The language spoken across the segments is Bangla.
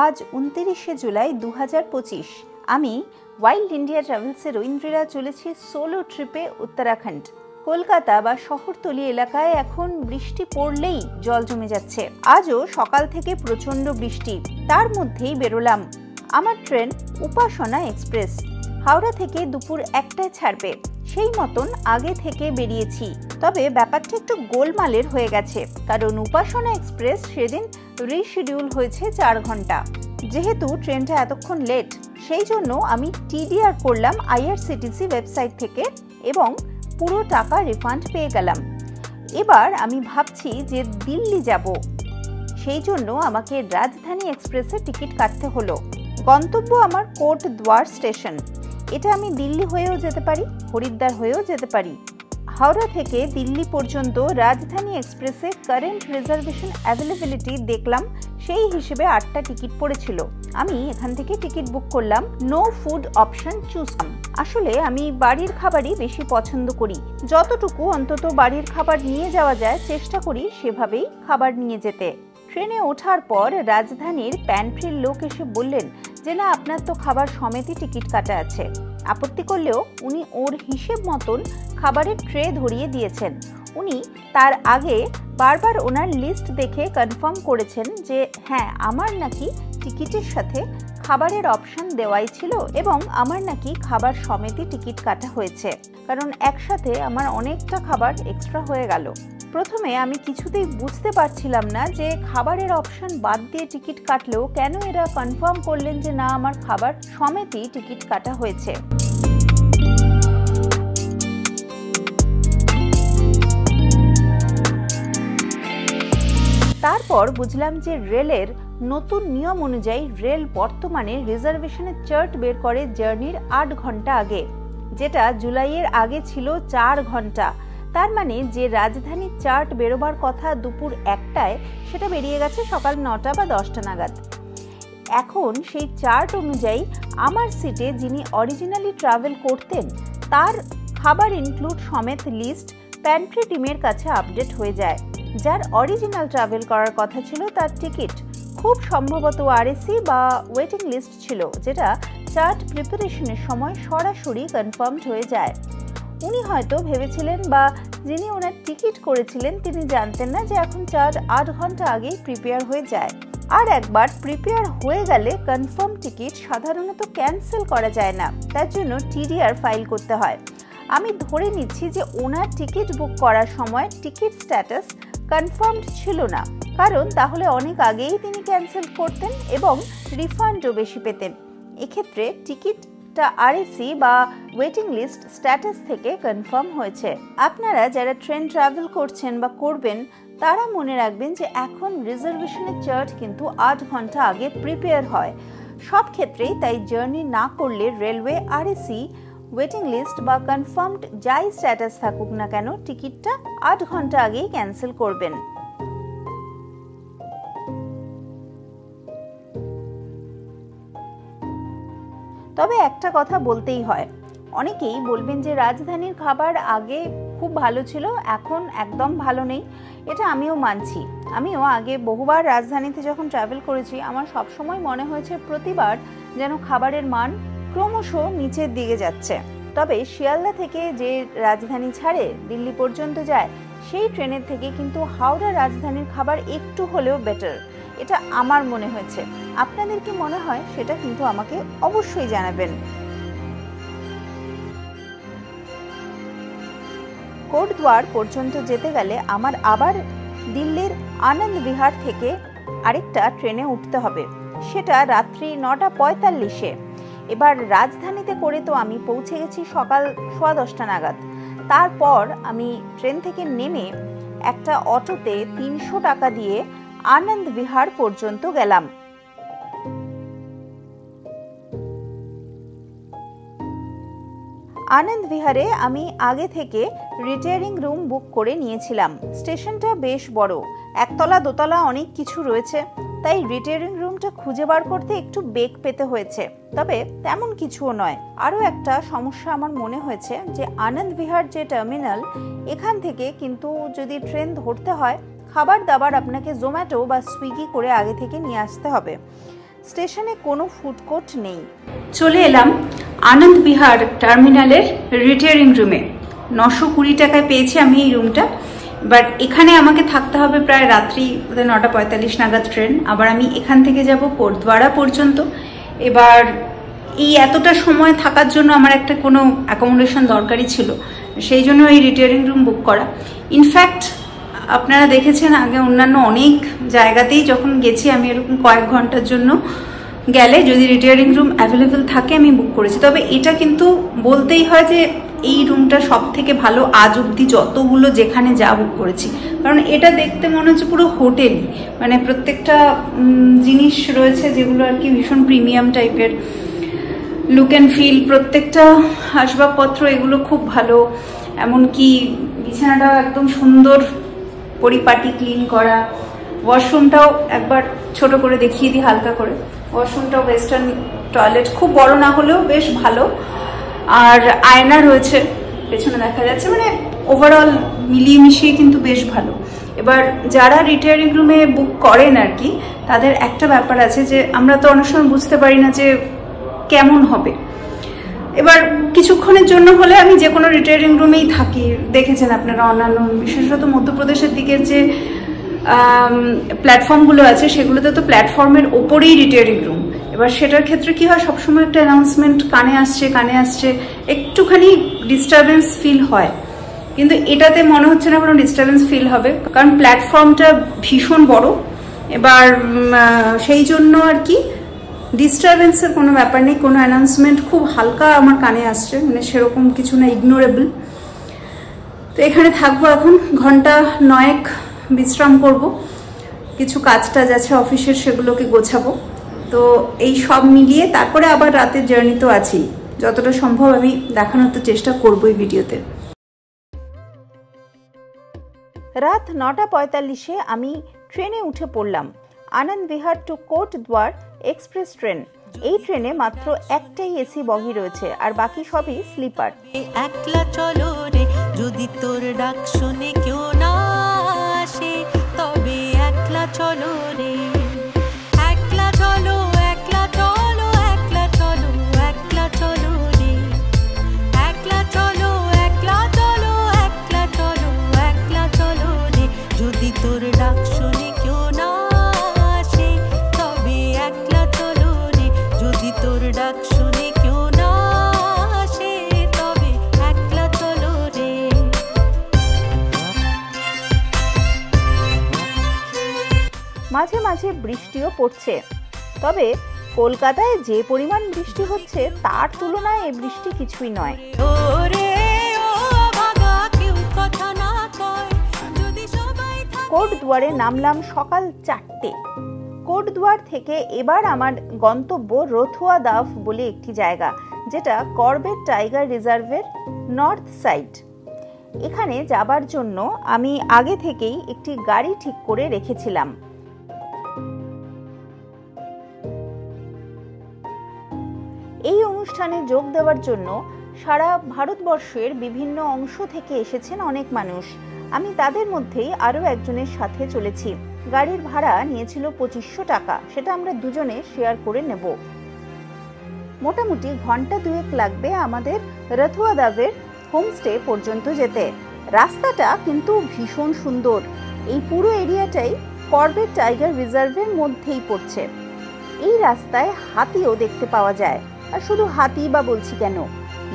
আজ 29শে জুলাই 2025 আমি ওয়াইল্ড ইন্ডিয়া ট্রাভেলসের ঐন্দ্রিলা চলেছি সোলো ট্রিপে উত্তরাখণ্ড। কলকাতা বা শহরতলি এলাকায় এখন বৃষ্টি পড়লেই জল জমে যাচ্ছে। আজও সকাল থেকে প্রচণ্ড বৃষ্টি, তার মধ্যেই বেরোলাম। আমার ট্রেন উপাসনা এক্সপ্রেস হাওড়া থেকে দুপুর 1টায় ছাড়বে, সেই মতন আগে থেকে বেরিয়েছি। তবে ব্যাপারটা একটু গোলমালের হয়ে গেছে, কারণ উপাসনা এক্সপ্রেস সেদিন রিশিডিউল হয়েছে 4 ঘন্টা। যেহেতু ট্রেনটা এতক্ষণ লেট, সেই জন্য আমি টিডিআর করলাম আইআরসিটিসি ওয়েবসাইট থেকে এবং পুরো টাকা রিফান্ড পেয়ে গেলাম। এবার আমি ভাবছি যে দিল্লি যাব, সেই জন্য আমাকে রাজধানী এক্সপ্রেসে টিকিট কাটতে হলো। গন্তব্য আমার কোটদ্বার স্টেশন। এটা আমি দিল্লি হয়েও যেতে পারি, হরিদ্বার হয়েও যেতে পারি। হাওড়া থেকে দিল্লি পর্যন্ত রাজধানী এক্সপ্রেসে কারেন্ট রিজার্ভেশন অ্যাভেলেবিলিটি দেখলাম, সেই হিসেবে 8টা টিকিট পড়েছিল। আমি এখান থেকে টিকিট বুক করলাম, নো ফুড অপশন চুজ। আসলে আমি বাড়ির খাবারই বেশি পছন্দ করি, যতটুকু অন্তত বাড়ির খাবার নিয়ে যাওয়া যায় চেষ্টা করি সেভাবেই খাবার নিয়ে যেতে। ট্রেনে ওঠার পর রাজধানীর প্যান্ট্রির লোক এসে বললেন যে না, আপনার তো খাবার সমেতই টিকিট কাটা আছে। আপত্তি করলেও উনি ওর হিসেব মতন খাবারের ট্রে ধরিয়ে দিয়েছেন। উনি তার আগে বারবার ওনার লিস্ট দেখে কনফার্ম করেছেন যে হ্যাঁ, আমার নাকি টিকিটের সাথে খাবারের অপশন দেওয়াই ছিল এবং আমার নাকি খাবার সমেতই টিকিট কাটা হয়েছে, কারণ একসাথে আমার অনেকটা খাবার এক্সট্রা হয়ে গেল। প্রথমে আমি কিছুতেই বুঝতে পারছিলাম না যে খাবারের অপশন বাদ দিয়ে টিকিট কাটলেও কেন এরা কনফার্ম করলেন যে না, আমার খাবার সমেতই টিকিট কাটা হয়েছে। তারপর বুঝলাম যে রেলের নতুন নিয়ম অনুযায়ী রেল বর্তমানে রিজার্ভেশনের চার্ট বের করে জার্নির 8 ঘন্টা আগে, যেটা জুলাইয়ের আগে ছিল 4 ঘন্টা। তার মানে যে রাজধানীর চার্ট বেরোবার কথা দুপুর 1টায়, সেটা বেরিয়ে গেছে সকাল 9টা বা 10টা নাগাদ। এখন সেই চার্ট অনুযায়ী আমার সিটে যিনি অরিজিনালি ট্রাভেল করতেন তার খাবার ইনক্লুড সমেত লিস্ট প্যান্ট্রি টিমের কাছে আপডেট হয়ে যায়। যার অরিজিনাল ট্রাভেল করার কথা ছিল তার টিকিট খুব সম্ভবত আরএসি বা ওয়েটিং লিস্ট ছিল, যেটা চার্ট প্রিপারেশনের সময় সরাসরি কনফার্মড হয়ে যায়। উনি হয়তো ভেবেছিলেন বা যিনি ওনার টিকিট করেছিলেন তিনি জানতেন না যে এখন চার্ট 8 ঘন্টা আগেই প্রিপেয়ার হয়ে যায়। আর একবার প্রিপেয়ার হয়ে গেলে কনফার্ম টিকিট সাধারণত ক্যান্সেল করা যায় না, তার জন্য টিডিআর ফাইল করতে হয়। আমি ধরে নিচ্ছি যে ওনার টিকিট বুক করার সময় টিকিট স্ট্যাটাস কনফার্মড ছিল না, কারণ তাহলে অনেক আগেই তিনি ক্যান্সেল করতেন এবং রিফান্ডও বেশি পেতেন। এক্ষেত্রে টিকিটটা আরএসি বা ওয়েটিং লিস্ট স্ট্যাটাস থেকে কনফার্ম হয়েছে। আপনারা যারা ট্রেন ট্রাভেল করছেন বা করবেন তারা মনে রাখবেন যে এখন রিজার্ভেশনের চার্ট কিন্তু 8 ঘন্টা আগে প্রিপেয়ার হয় সব ক্ষেত্রেই। তাই জার্নি না করলে রেলওয়ে আরএসি, ওয়েটিং লিস্ট বা কনফার্মড যাই স্ট্যাটাস থাকুক না কেন, টিকিটটা 8 ঘন্টা আগেই ক্যান্সেল করবেন। তবে একটা কথা বলতেই হয়, অনেকেই বলবেন যে রাজধানীর খাবার আগে খুব ভালো ছিল, এখন একদম ভালো নেই। এটা আমিও মানছি। আমিও আগে বহুবার রাজধানীতে যখন ট্রাভেল করেছি, আমার সবসময় মনে হয়েছে প্রতিবার যেন খাবারের মান ক্রমশ নিচের দিকে যাচ্ছে। তবে শিয়ালদা থেকে যে রাজধানী ছাড়ে দিল্লি পর্যন্ত যায়, সেই ট্রেনের থেকে কিন্তু হাওড়া রাজধানীর খাবার একটু হলেও বেটার, এটা আমার মনে হয়েছে। আপনাদের কি মনে হয় সেটা কিন্তু আমাকে অবশ্যই জানাবেন। কোটদ্বার পর্যন্ত যেতে গেলে আমার আবার দিল্লির আনন্দ বিহার থেকে আরেকটা ট্রেনে উঠতে হবে, সেটা রাত্রি 9টা 45-এ। এবার রাজধানীতে করে তো আমি পৌঁছে গেছি সকাল 10:15 নাগাদ। তারপর আমি ট্রেন থেকে নেমে একটা অটোতে 300 টাকা দিয়ে আনন্দ বিহার পর্যন্ত গেলাম। আনন্দ বিহারে আমি আগে থেকে রিটায়ারিং রুম বুক করে নিয়েছিলাম। স্টেশনটা বেশ বড়, একতলা দোতলা অনেক কিছু রয়েছে, তাই রিটায়ারিং রুমটা খুঁজে বার করতে একটু বেগ পেতে হয়েছে। তবে তেমন কিছুও নয়। আরও একটা সমস্যা আমার মনে হয়েছে যে আনন্দ বিহার যে টার্মিনাল, এখান থেকে কিন্তু যদি ট্রেন ধরতে হয় খাবার দাবার আপনাকে জোম্যাটো বা সুইগি করে আগে থেকে নিয়ে আসতে হবে। স্টেশনে কোনো ফুড কোর্ট নেই। চলে এলাম আনন্দ বিহার টার্মিনালের রিটায়ারিং রুমে। 920 টাকায় পেয়েছি আমি এই রুমটা। বাট এখানে আমাকে থাকতে হবে প্রায় রাত্রি 9:45 নাগাদ ট্রেন। আবার আমি এখান থেকে যাব কোটদ্বারা পর্যন্ত। এবার এই এতটা সময় থাকার জন্য আমার একটা কোনো অ্যাকোমোডেশন দরকারই ছিল, সেই জন্য এই রিটায়ারিং রুম বুক করা। ইনফ্যাক্ট আপনারা দেখেছেন আগে অন্যান্য অনেক জায়গাতেই যখন গেছি আমি এরকম কয়েক ঘন্টার জন্য গেলে যদি রিটায়ারিং রুম অ্যাভেলেবেল থাকে আমি বুক করেছি। তবে এটা কিন্তু বলতেই হয় যে এই রুমটা সব থেকে ভালো আজ অব্দি যতগুলো যেখানে যা বুক করেছি, কারণ এটা দেখতে মনে হচ্ছে পুরো হোটেল, মানে প্রত্যেকটা জিনিস রয়েছে যেগুলো আর কি ভীষণ প্রিমিয়াম টাইপের, লুক অ্যান্ড ফিল, প্রত্যেকটা আসবাবপত্র এগুলো খুব ভালো। এমনকি বিছানাটাও একদম সুন্দর পরিপাটি ক্লিন করা। ওয়াশরুমটাও একবার ছোট করে দেখিয়ে দিই হালকা করে। ওয়াশরুমটাও ওয়েস্টার্ন টয়লেট, খুব বড় না হলেও বেশ ভালো। আর আয়না রয়েছে পেছনে দেখা যাচ্ছে, মানে ওভারঅল মিলিয়ে মিশিয়ে কিন্তু বেশ ভালো। এবার যারা রিটায়ারিং রুমে বুক করেন আর কি, তাদের একটা ব্যাপার আছে যে আমরা তো অনেক সময় বুঝতে পারি না যে কেমন হবে। এবার কিছুক্ষণের জন্য হলে আমি যে কোনো রিটায়ারিং রুমেই থাকি, দেখেছেন আপনারা অন্যান্য বিশেষত মধ্যপ্রদেশের দিকের যে প্ল্যাটফর্মগুলো আছে সেগুলোতে তো প্ল্যাটফর্মের ওপরেই রিটায়ারিং রুম। এবার সেটার ক্ষেত্রে কি হয়, সবসময় একটা অ্যানাউন্সমেন্ট কানে আসছে, একটুখানি ডিস্টারবেন্স ফিল হয়। কিন্তু এটাতে মনে হচ্ছে না কোনো ডিস্টারবেন্স ফিল হবে, কারণ প্ল্যাটফর্মটা ভীষণ বড়। এবার সেই জন্য আর কি ডিস্টারবেন্সের কোনো ব্যাপার নেই, কোনো অ্যানাউন্সমেন্ট খুব হালকা আমার কানে আসছে, মানে সেরকম কিছু না, ইগনোরেবল। তো এখানে থাকবো এখন ঘন্টা 9 বিশ্রাম করব, কিছু কাজ টাজ আছে অফিসের সেগুলোকে গোছাবো। তো এই সব মিলিয়ে তারপরে আবার রাতের জার্নি তো আছেই, যতটা সম্ভব আমি দেখানোর তো চেষ্টা করবো এই ভিডিওতে। রাত 9:45-এ আমি ট্রেনে উঠে পড়লাম। আনন্দ Bihar two Kotdwar express train. এই ট্রেনে মাত্র একটাই এসি বগি রয়েছে, আর বাকি সবই স্লিপার। একলা চলো রে, যদি তোর ডাক শুনে কেউ না আসে, তবে একলা চলো রে, একলা চলো, একলা চলো, একলা চলো, একলা চলো রে, একলা চলো, একলা চলো, একলা চলো, একলা চলো রে, যদি তোর ডাক শুনে কেউ না আসে, তবে একলা চলো রে, যদি তোর ডাক শুনে কেউ না আসে, তবে একলা চলো রে। মাঝে মাঝে বৃষ্টিও পড়ছে, তবে কলকাতায় যে পরিমাণ বৃষ্টি হচ্ছে তার তুলনায় এই বৃষ্টি কিছুই নয়। কোটদ্বারে নামলাম সকাল 4টে। কোটদ্বার থেকে এবার আমার গন্তব্য রথুয়া দাভ বলে একটি জায়গা, যেটা কর্বেট টাইগার রিজার্ভের নর্থ সাইড। এখানে যাবার জন্য আমি আগে থেকেই একটি গাড়ি ঠিক করে রেখেছিলাম। এই অনুষ্ঠানে যোগ দেওয়ার জন্য সারা ভারতবর্ষের বিভিন্ন অংশ থেকে এসেছেন অনেক মানুষ। আমি তাদের মধ্যেই আরও একজনের সাথে চলেছি। গাড়ির ভাড়া নিয়েছিল 2500 টাকা, সেটা আমরা দুজনে শেয়ার করে নেব। মোটামুটি ঘন্টা 2 লাগবে আমাদের রথুয়া দাভের হোমস্টে পর্যন্ত যেতে। রাস্তাটা কিন্তু ভীষণ সুন্দর। এই পুরো এরিয়াটাই কর্বেট টাইগার রিজার্ভের মধ্যেই পড়ছে। এই রাস্তায় হাতিও দেখতে পাওয়া যায়, আর শুধু হাতি বা বলছি কেন,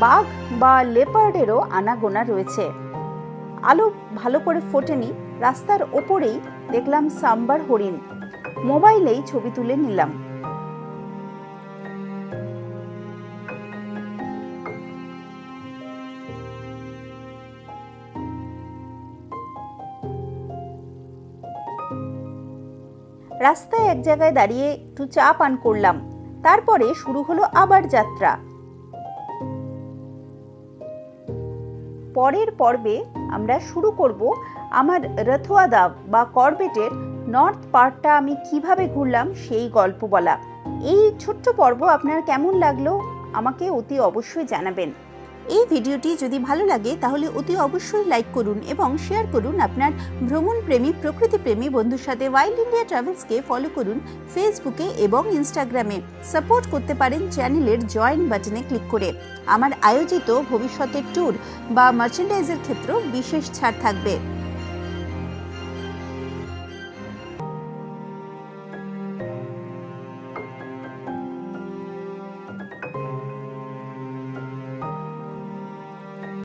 বাঘ বা লেপার্ডেরও আনাগোনা রয়েছে। আলো ভালো করে ফোটেনি, রাস্তার ওপরেই দেখলাম সাম্বার হরিণ। মোবাইলেই ছবি তুলে নিলাম। রাস্তায় এক জায়গায় দাঁড়িয়ে একটু চা পান করলাম। তারপরে শুরু হলো আবার যাত্রা। পরের পর্বে আমরা শুরু করব আমার রথুয়া দাভ বা কর্বেটের নর্থ পার্টটা আমি কিভাবে ঘুরলাম সেই গল্প বলা। এই ছোট্ট পর্ব আপনার কেমন লাগলো আমাকে অতি অবশ্যই জানাবেন। এই ভিডিওটি যদি ভালো লাগে তাহলে অতি অবশ্যই লাইক করুন এবং শেয়ার করুন আপনার ভ্রমণপ্রেমী প্রকৃতিপ্রেমী বন্ধুর সাথে। ওয়াইল্ড ইন্ডিয়া ট্রাভেলসকে ফলো করুন ফেসবুকে এবং ইনস্টাগ্রামে। সাপোর্ট করতে পারেন চ্যানেলের জয়েন বাটনে ক্লিক করে। আমার আয়োজিত ভবিষ্যতের ট্যুর বা মার্চেন্ডাইজের ক্ষেত্রেও বিশেষ ছাড় থাকবে।